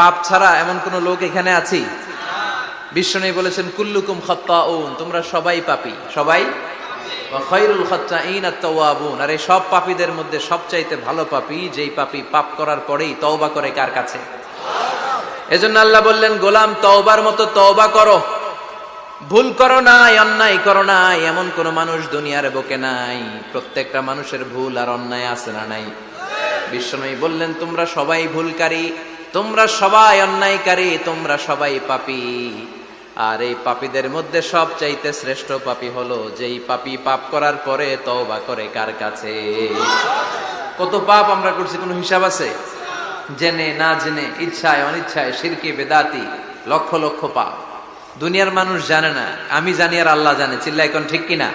পাপ ছাড়া এমন কোন লোক এখানে আছি? বিশ্বনবী বলেছেন কুল্লুকুম খাত্তাউন, তোমরা সবাই পাপী, সবাই। ওয়া খায়রুল খাত্তাইন আত-তাওয়াবুন, আর এই সব পাপীদের মধ্যে সবচাইতে ভালো পাপী যেই পাপী পাপ করার পরেই তওবা করে। কার কাছে? এজন্য আল্লাহ বললেন, গোলাম তওবার মতো তওবা করো, ভুল করো নাই, অন্যায় করো নাই, এমন কোন মানুষ দুনিয়ার বুকে নাই। প্রত্যেকটা মানুষের ভুল আর অন্যায় আছে না নাই? বিশ্বনবী বললেন, তোমরা সবাই ভুলকারী, তোমরা সবাই অন্যায়কারী, তোমরা সবাই পাপী। আর এই পাপীদের মধ্যে সবচাইতে শ্রেষ্ঠ পাপী হলো যেই পাপী পাপ করার পরে তওবা করে। কার কাছে? কত পাপ আমরা করছি, কোনো হিসাব আছে? জেনে না জেনে, ইচ্ছায় অনিচ্ছায়, শিরকে বেদাতি, লক্ষ লক্ষ পাপ। দুনিয়ার মানুষ জানে না, আমি জানি আর আল্লাহ জানে। চিল্লা এখন ঠিক কিনা?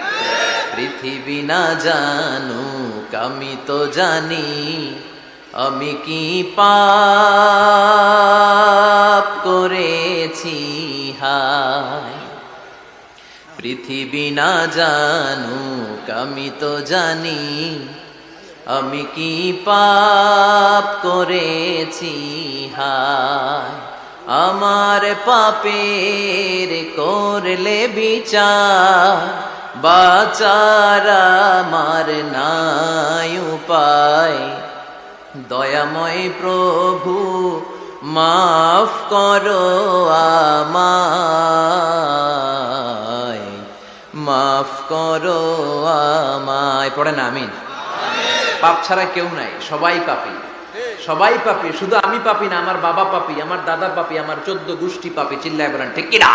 পৃথিবী না জানুক আমি তো জানি, আমি কি পাপ করেছি হায়। পৃথিবী না জানুক আমি তো জানি, আমি কি পাপ করেছি হায়। আমার পাপের করলে বিচার, বাঁচার আমার নাই উপায়। দয়াময় প্রভু মাফ করো আমায়, মাফ করো আমায়। পড়েন আমিন। পাপ ছাড়া কেউ নাই, সবাই পাপী, সবাই পাপী। শুধু আমি পাপী না, আমার বাবা পাপী, আমার দাদা পাপী, আমার 14 গোষ্ঠী পাপী। চিল্লায় বলেন ঠিক কিনা?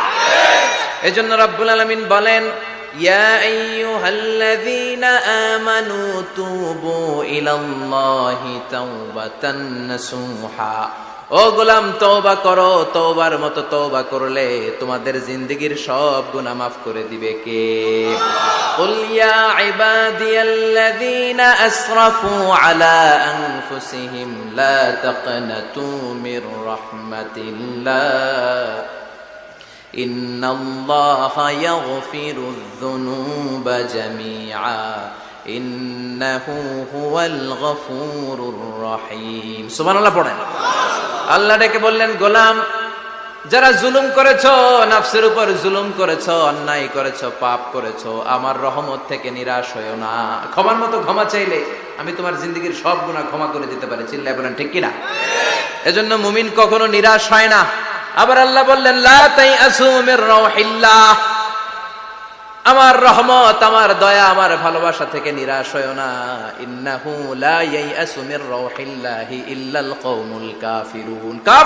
এজন্য রব্বুল আলামিন বলেন, ইয়া আইয়ুহাল্লাযীনা আমানু তুবু ইলাল্লাহি তাওবাতান নাসুহা। ও গোলাম, তওবা করো, তওবার মতো তওবা করলে তোমাদের জিন্দেগীর সব গুনাহ মাফ করে দিবে কে? কুল ইয়া ইবাদিয়াল্লাযীনা আসরাফু আলা আনফুসিহিম লা তাকনাতু মির রাহমাতিল্লাহ ইন্নাল্লাহা ইয়াগফিরুয যুনুবা জামিআ ইন্নাহু হুয়াল গফুরুর রহিম। সুবহানাল্লাহ পড়েন। আল্লাহ ডেকে বললেন, গোলাম যারা জুলুম করেছো, নফসের উপর জুলুম করেছো, অন্যায় করেছো, পাপ করেছো, আমার রহমত থেকে নিরাশ হয়ো না। ক্ষমার মতো ক্ষমা চাইলে আমি তোমার জিন্দেগীর সব গুনাহ ক্ষমা করে দিতে পারি। চিল্লায় বলেন ঠিক কিনা? এজন্য মুমিন কখনো নিরাশ হয় না। আবার আল্লাহ বললেন, লা তাইআসু মির রাউহিল্লাহ, আমার রহমত, আমার দয়া, আমার ভালোবাসা থেকে নিরাশ হয়ো না। ইন্নাহু লা ইয়াইআসু মির রাউহিল্লাহি ইল্লাল কওমুল কাফিরুন।